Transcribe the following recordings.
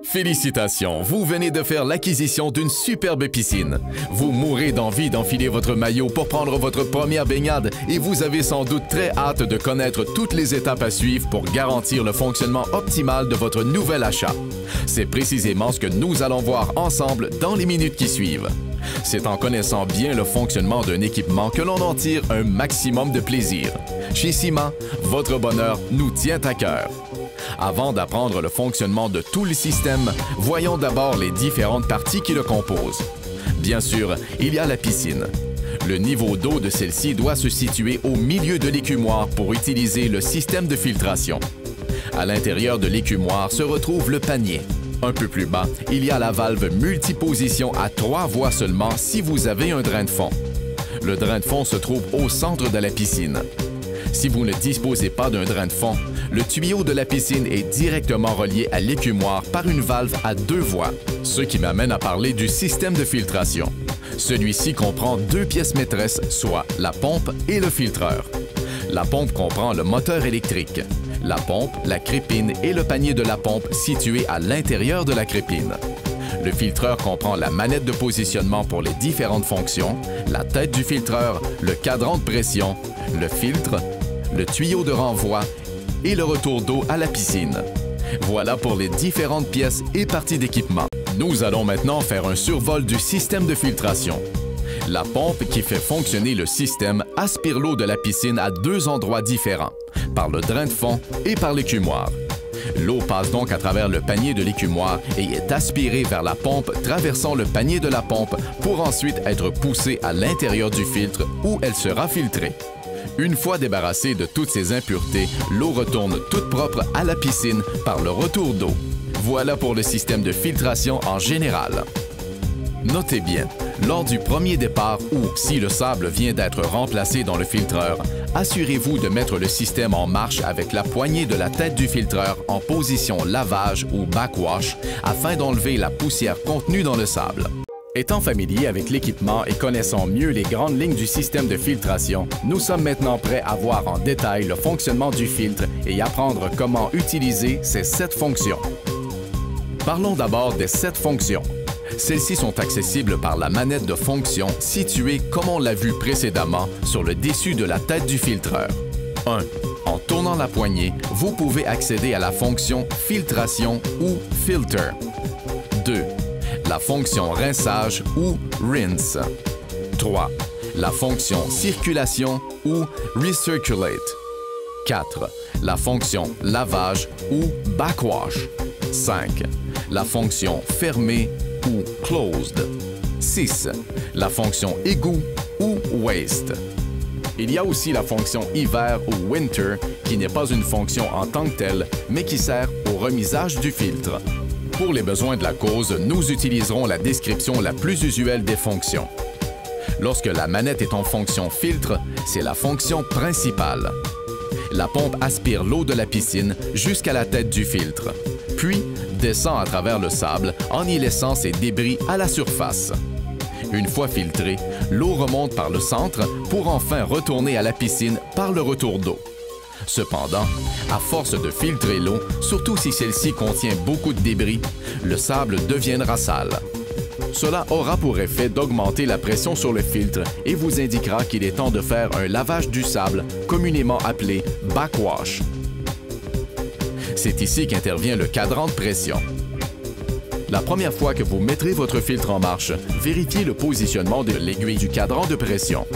Félicitations, vous venez de faire l'acquisition d'une superbe piscine. Vous mourrez d'envie d'enfiler votre maillot pour prendre votre première baignade et vous avez sans doute très hâte de connaître toutes les étapes à suivre pour garantir le fonctionnement optimal de votre nouvel achat. C'est précisément ce que nous allons voir ensemble dans les minutes qui suivent. C'est en connaissant bien le fonctionnement d'un équipement que l'on en tire un maximum de plaisir. Chez Cima, votre bonheur nous tient à cœur. Avant d'apprendre le fonctionnement de tout le système, voyons d'abord les différentes parties qui le composent. Bien sûr, il y a la piscine. Le niveau d'eau de celle-ci doit se situer au milieu de l'écumoire pour utiliser le système de filtration. À l'intérieur de l'écumoire se retrouve le panier. Un peu plus bas, il y a la valve multiposition à 3 voies seulement si vous avez un drain de fond. Le drain de fond se trouve au centre de la piscine. Si vous ne disposez pas d'un drain de fond, le tuyau de la piscine est directement relié à l'écumoire par une valve à 2 voies, ce qui m'amène à parler du système de filtration. Celui-ci comprend 2 pièces maîtresses, soit la pompe et le filtreur. La pompe comprend le moteur électrique, la pompe, la crépine et le panier de la pompe situé à l'intérieur de la crépine. Le filtreur comprend la manette de positionnement pour les différentes fonctions, la tête du filtreur, le cadran de pression, le filtre, le tuyau de renvoi et le retour d'eau à la piscine. Voilà pour les différentes pièces et parties d'équipement. Nous allons maintenant faire un survol du système de filtration. La pompe qui fait fonctionner le système aspire l'eau de la piscine à 2 endroits différents, par le drain de fond et par l'écumoire. L'eau passe donc à travers le panier de l'écumoire et est aspirée vers la pompe traversant le panier de la pompe pour ensuite être poussée à l'intérieur du filtre où elle sera filtrée. Une fois débarrassée de toutes ces impuretés, l'eau retourne toute propre à la piscine par le retour d'eau. Voilà pour le système de filtration en général. Notez bien, lors du premier départ ou si le sable vient d'être remplacé dans le filtreur, assurez-vous de mettre le système en marche avec la poignée de la tête du filtreur en position lavage ou backwash afin d'enlever la poussière contenue dans le sable. Étant familier avec l'équipement et connaissant mieux les grandes lignes du système de filtration, nous sommes maintenant prêts à voir en détail le fonctionnement du filtre et apprendre comment utiliser ces 7 fonctions. Parlons d'abord des 7 fonctions. Celles-ci sont accessibles par la manette de fonction située, comme on l'a vu précédemment, sur le dessus de la tête du filtreur. 1. En tournant la poignée, vous pouvez accéder à la fonction filtration ou filter. 2. La fonction rinçage ou rinse. 3. La fonction circulation ou recirculate. 4. La fonction lavage ou backwash. 5. La fonction fermer ou closed. 6. La fonction égout ou waste. Il y a aussi la fonction hiver ou winter qui n'est pas une fonction en tant que telle, mais qui sert au remisage du filtre. Pour les besoins de la cause, nous utiliserons la description la plus usuelle des fonctions. Lorsque la manette est en fonction filtre, c'est la fonction principale. La pompe aspire l'eau de la piscine jusqu'à la tête du filtre, puis descend à travers le sable en y laissant ses débris à la surface. Une fois filtrée, l'eau remonte par le centre pour enfin retourner à la piscine par le retour d'eau. Cependant, à force de filtrer l'eau, surtout si celle-ci contient beaucoup de débris, le sable deviendra sale. Cela aura pour effet d'augmenter la pression sur le filtre et vous indiquera qu'il est temps de faire un lavage du sable, communément appelé backwash. C'est ici qu'intervient le cadran de pression. La première fois que vous mettrez votre filtre en marche, vérifiez le positionnement de l'aiguille du cadran de pression.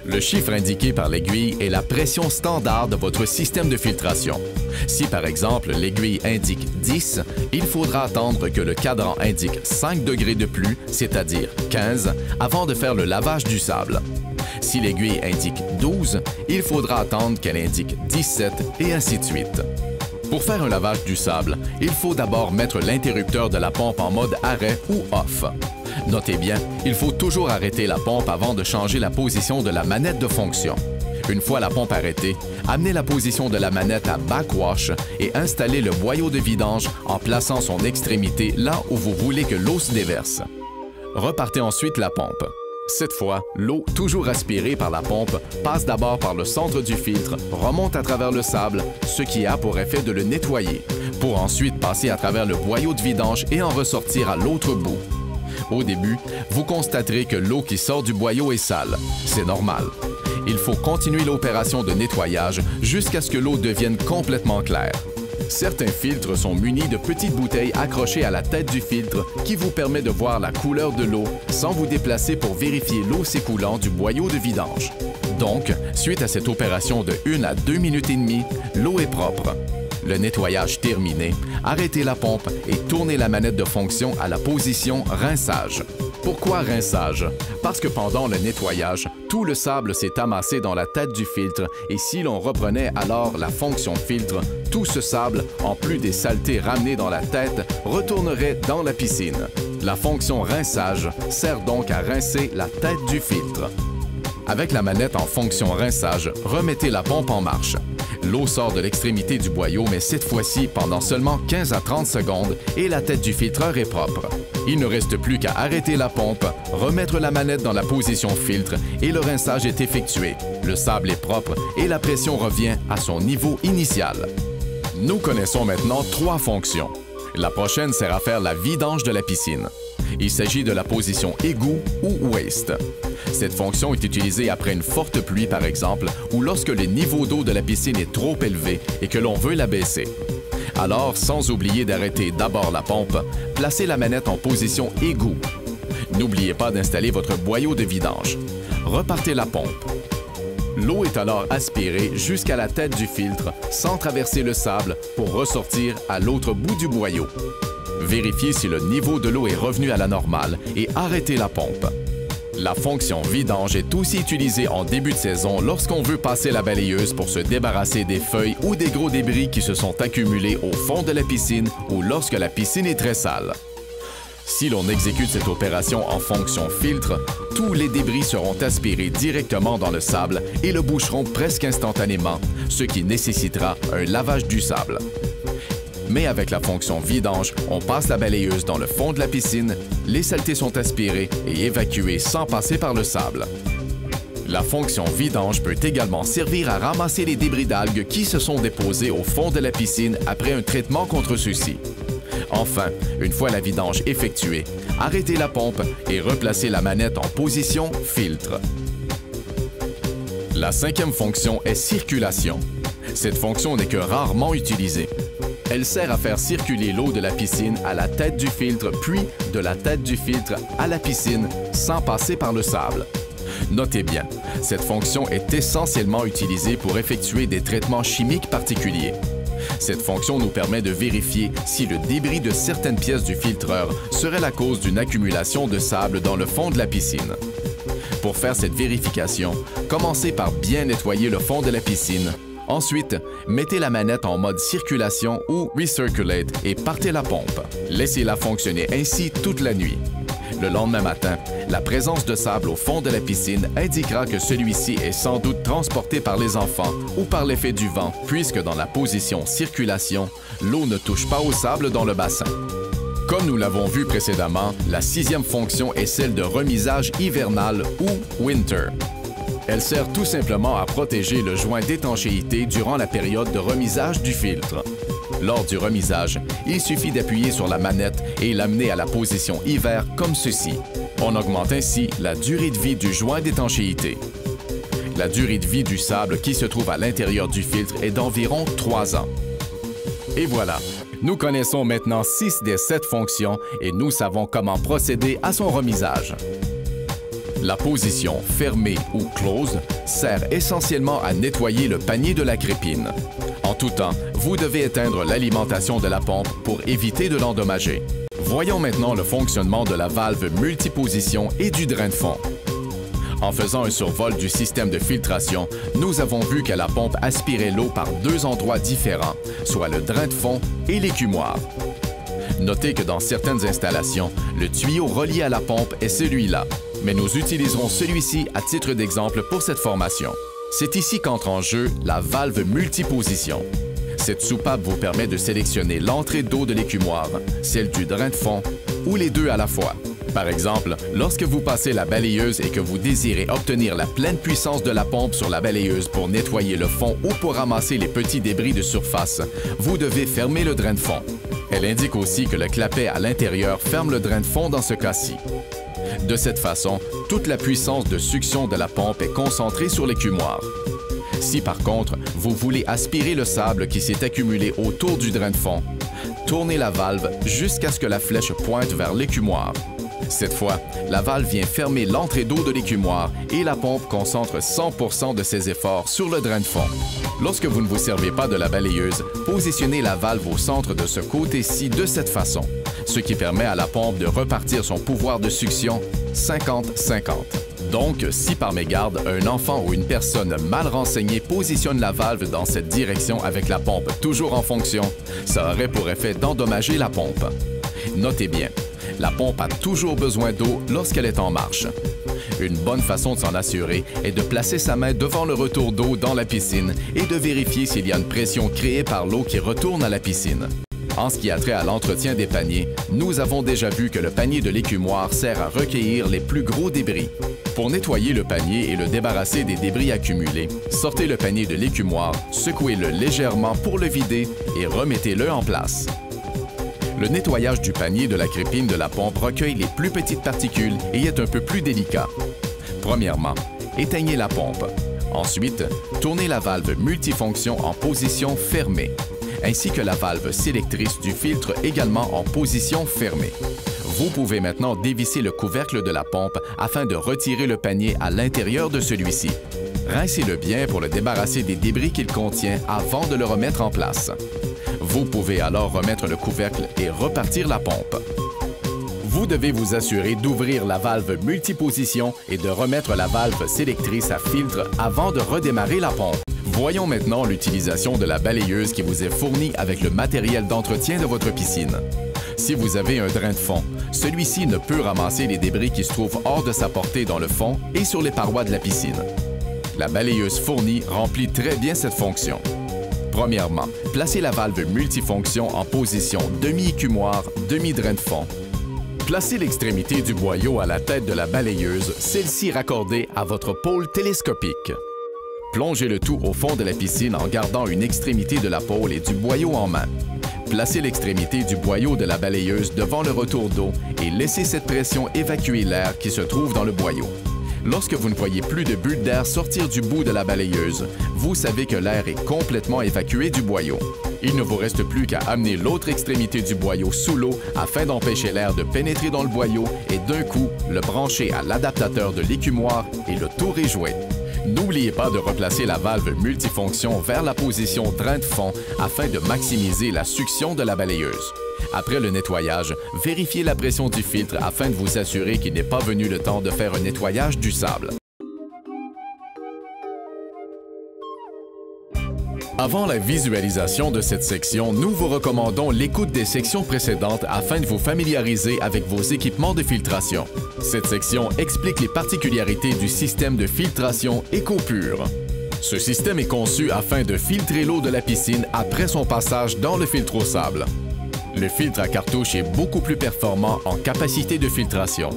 Le chiffre indiqué par l'aiguille est la pression standard de votre système de filtration. Si par exemple l'aiguille indique 10, il faudra attendre que le cadran indique 5 degrés de plus, c'est-à-dire 15, avant de faire le lavage du sable. Si l'aiguille indique 12, il faudra attendre qu'elle indique 17 et ainsi de suite. Pour faire un lavage du sable, il faut d'abord mettre l'interrupteur de la pompe en mode arrêt ou off. Notez bien, il faut toujours arrêter la pompe avant de changer la position de la manette de fonction. Une fois la pompe arrêtée, amenez la position de la manette à backwash et installez le boyau de vidange en plaçant son extrémité là où vous voulez que l'eau se déverse. Repartez ensuite la pompe. Cette fois, l'eau, toujours aspirée par la pompe, passe d'abord par le centre du filtre, remonte à travers le sable, ce qui a pour effet de le nettoyer. pour ensuite passer à travers le boyau de vidange et en ressortir à l'autre bout. Au début, vous constaterez que l'eau qui sort du boyau est sale. C'est normal. Il faut continuer l'opération de nettoyage jusqu'à ce que l'eau devienne complètement claire. Certains filtres sont munis de petites bouteilles accrochées à la tête du filtre qui vous permet de voir la couleur de l'eau sans vous déplacer pour vérifier l'eau s'écoulant du boyau de vidange. Donc, suite à cette opération de 1 à 2 minutes et demie, l'eau est propre. Le nettoyage terminé, arrêtez la pompe et tournez la manette de fonction à la position rinçage. Pourquoi rinçage? Parce que pendant le nettoyage, tout le sable s'est amassé dans la tête du filtre et si l'on reprenait alors la fonction filtre, tout ce sable, en plus des saletés ramenées dans la tête, retournerait dans la piscine. La fonction rinçage sert donc à rincer la tête du filtre. Avec la manette en fonction rinçage, remettez la pompe en marche. L'eau sort de l'extrémité du boyau, mais cette fois-ci pendant seulement 15 à 30 secondes et la tête du filtreur est propre. Il ne reste plus qu'à arrêter la pompe, remettre la manette dans la position filtre et le rinçage est effectué. Le sable est propre et la pression revient à son niveau initial. Nous connaissons maintenant 3 fonctions. La prochaine sert à faire la vidange de la piscine. Il s'agit de la position égout ou waste. Cette fonction est utilisée après une forte pluie, par exemple, ou lorsque le niveau d'eau de la piscine est trop élevé et que l'on veut la baisser. Alors, sans oublier d'arrêter d'abord la pompe, placez la manette en position égout. N'oubliez pas d'installer votre boyau de vidange. Repartez la pompe. L'eau est alors aspirée jusqu'à la tête du filtre sans traverser le sable pour ressortir à l'autre bout du boyau. Vérifiez si le niveau de l'eau est revenu à la normale et arrêtez la pompe. La fonction vidange est aussi utilisée en début de saison lorsqu'on veut passer la balayeuse pour se débarrasser des feuilles ou des gros débris qui se sont accumulés au fond de la piscine ou lorsque la piscine est très sale. Si l'on exécute cette opération en fonction filtre, tous les débris seront aspirés directement dans le sable et le boucheront presque instantanément, ce qui nécessitera un lavage du sable. Mais avec la fonction vidange, on passe la balayeuse dans le fond de la piscine, les saletés sont aspirées et évacuées sans passer par le sable. La fonction vidange peut également servir à ramasser les débris d'algues qui se sont déposés au fond de la piscine après un traitement contre ceux-ci. Enfin, une fois la vidange effectuée, arrêtez la pompe et replacez la manette en position filtre. La 5e fonction est circulation. Cette fonction n'est que rarement utilisée. Elle sert à faire circuler l'eau de la piscine à la tête du filtre, puis de la tête du filtre à la piscine, sans passer par le sable. Notez bien, cette fonction est essentiellement utilisée pour effectuer des traitements chimiques particuliers. Cette fonction nous permet de vérifier si le débris de certaines pièces du filtreur serait la cause d'une accumulation de sable dans le fond de la piscine. Pour faire cette vérification, commencez par bien nettoyer le fond de la piscine. Ensuite, mettez la manette en mode circulation ou recirculate et partez la pompe. Laissez-la fonctionner ainsi toute la nuit. Le lendemain matin, la présence de sable au fond de la piscine indiquera que celui-ci est sans doute transporté par les enfants ou par l'effet du vent, puisque dans la position circulation, l'eau ne touche pas au sable dans le bassin. Comme nous l'avons vu précédemment, la 6e fonction est celle de remisage hivernal ou winter. Elle sert tout simplement à protéger le joint d'étanchéité durant la période de remisage du filtre. Lors du remisage, il suffit d'appuyer sur la manette et l'amener à la position hiver comme ceci. On augmente ainsi la durée de vie du joint d'étanchéité. La durée de vie du sable qui se trouve à l'intérieur du filtre est d'environ 3 ans. Et voilà, nous connaissons maintenant 6 des 7 fonctions et nous savons comment procéder à son remisage. La position fermée ou close sert essentiellement à nettoyer le panier de la crépine. En tout temps, vous devez éteindre l'alimentation de la pompe pour éviter de l'endommager. Voyons maintenant le fonctionnement de la valve multiposition et du drain de fond. En faisant un survol du système de filtration, nous avons vu que la pompe aspirait l'eau par 2 endroits différents, soit le drain de fond et l'écumoire. Notez que dans certaines installations, le tuyau relié à la pompe est celui-là, mais nous utiliserons celui-ci à titre d'exemple pour cette formation. C'est ici qu'entre en jeu la valve multiposition. Cette soupape vous permet de sélectionner l'entrée d'eau de l'écumoire, celle du drain de fond ou les deux à la fois. Par exemple, lorsque vous passez la balayeuse et que vous désirez obtenir la pleine puissance de la pompe sur la balayeuse pour nettoyer le fond ou pour ramasser les petits débris de surface, vous devez fermer le drain de fond. Elle indique aussi que le clapet à l'intérieur ferme le drain de fond dans ce cas-ci. De cette façon, toute la puissance de succion de la pompe est concentrée sur l'écumoire. Si par contre, vous voulez aspirer le sable qui s'est accumulé autour du drain de fond, tournez la valve jusqu'à ce que la flèche pointe vers l'écumoire. Cette fois, la valve vient fermer l'entrée d'eau de l'écumoire et la pompe concentre 100% de ses efforts sur le drain de fond. Lorsque vous ne vous servez pas de la balayeuse, positionnez la valve au centre de ce côté-ci de cette façon, ce qui permet à la pompe de repartir son pouvoir de succion 50-50. Donc, si par mégarde, un enfant ou une personne mal renseignée positionne la valve dans cette direction avec la pompe toujours en fonction, ça aurait pour effet d'endommager la pompe. Notez bien, la pompe a toujours besoin d'eau lorsqu'elle est en marche. Une bonne façon de s'en assurer est de placer sa main devant le retour d'eau dans la piscine et de vérifier s'il y a une pression créée par l'eau qui retourne à la piscine. En ce qui a trait à l'entretien des paniers, nous avons déjà vu que le panier de l'écumoire sert à recueillir les plus gros débris. Pour nettoyer le panier et le débarrasser des débris accumulés, sortez le panier de l'écumoire, secouez-le légèrement pour le vider et remettez-le en place. Le nettoyage du panier de la crépine de la pompe recueille les plus petites particules et est un peu plus délicat. Premièrement, éteignez la pompe. Ensuite, tournez la valve multifonction en position fermée, ainsi que la valve sélectrice du filtre également en position fermée. Vous pouvez maintenant dévisser le couvercle de la pompe afin de retirer le panier à l'intérieur de celui-ci. Rincez-le bien pour le débarrasser des débris qu'il contient avant de le remettre en place. Vous pouvez alors remettre le couvercle et repartir la pompe. Vous devez vous assurer d'ouvrir la valve multiposition et de remettre la valve sélectrice à filtre avant de redémarrer la pompe. Voyons maintenant l'utilisation de la balayeuse qui vous est fournie avec le matériel d'entretien de votre piscine. Si vous avez un drain de fond, celui-ci ne peut ramasser les débris qui se trouvent hors de sa portée dans le fond et sur les parois de la piscine. La balayeuse fournie remplit très bien cette fonction. Premièrement, placez la valve multifonction en position demi-écumoire, demi-drain de fond. Placez l'extrémité du boyau à la tête de la balayeuse, celle-ci raccordée à votre pôle télescopique. Plongez le tout au fond de la piscine en gardant une extrémité de la pôle et du boyau en main. Placez l'extrémité du boyau de la balayeuse devant le retour d'eau et laissez cette pression évacuer l'air qui se trouve dans le boyau. Lorsque vous ne voyez plus de bulles d'air sortir du bout de la balayeuse, vous savez que l'air est complètement évacué du boyau. Il ne vous reste plus qu'à amener l'autre extrémité du boyau sous l'eau afin d'empêcher l'air de pénétrer dans le boyau et d'un coup, le brancher à l'adaptateur de l'écumoire et le tour est joué. N'oubliez pas de replacer la valve multifonction vers la position drain de fond afin de maximiser la succion de la balayeuse. Après le nettoyage, vérifiez la pression du filtre afin de vous assurer qu'il n'est pas venu le temps de faire un nettoyage du sable. Avant la visualisation de cette section, nous vous recommandons l'écoute des sections précédentes afin de vous familiariser avec vos équipements de filtration. Cette section explique les particularités du système de filtration EcoPure. Ce système est conçu afin de filtrer l'eau de la piscine après son passage dans le filtre au sable. Le filtre à cartouche est beaucoup plus performant en capacité de filtration.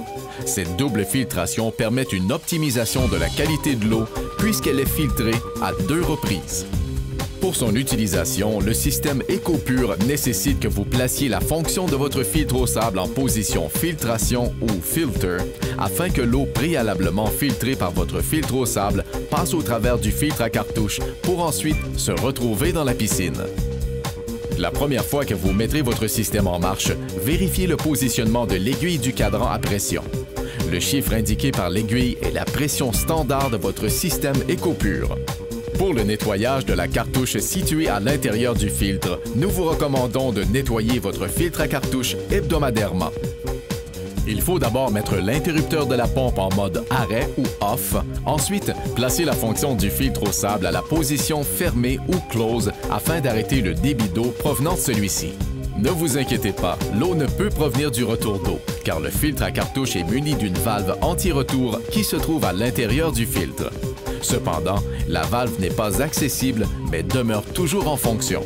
Cette double filtration permet une optimisation de la qualité de l'eau puisqu'elle est filtrée à 2 reprises. Pour son utilisation, le système EcoPure nécessite que vous placiez la fonction de votre filtre au sable en position filtration ou filter afin que l'eau préalablement filtrée par votre filtre au sable passe au travers du filtre à cartouche pour ensuite se retrouver dans la piscine. La première fois que vous mettrez votre système en marche, vérifiez le positionnement de l'aiguille du cadran à pression. Le chiffre indiqué par l'aiguille est la pression standard de votre système EcoPure. Pour le nettoyage de la cartouche située à l'intérieur du filtre, nous vous recommandons de nettoyer votre filtre à cartouche hebdomadairement. Il faut d'abord mettre l'interrupteur de la pompe en mode arrêt ou off. Ensuite, placer la fonction du filtre au sable à la position fermée ou close afin d'arrêter le débit d'eau provenant de celui-ci. Ne vous inquiétez pas, l'eau ne peut provenir du retour d'eau, car le filtre à cartouche est muni d'une valve anti-retour qui se trouve à l'intérieur du filtre. Cependant, la valve n'est pas accessible, mais demeure toujours en fonction.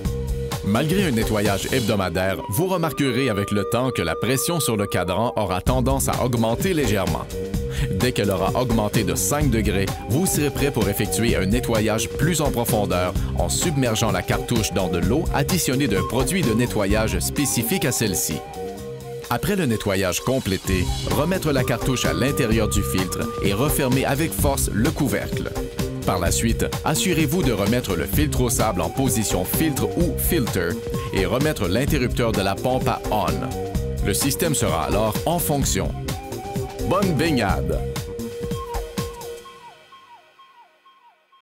Malgré un nettoyage hebdomadaire, vous remarquerez avec le temps que la pression sur le cadran aura tendance à augmenter légèrement. Dès qu'elle aura augmenté de 5 degrés, vous serez prêt pour effectuer un nettoyage plus en profondeur en submergeant la cartouche dans de l'eau additionnée d'un produit de nettoyage spécifique à celle-ci. Après le nettoyage complété, remettre la cartouche à l'intérieur du filtre et refermer avec force le couvercle. Par la suite, assurez-vous de remettre le filtre au sable en position filtre ou filter et remettre l'interrupteur de la pompe à on. Le système sera alors en fonction. Bonne baignade!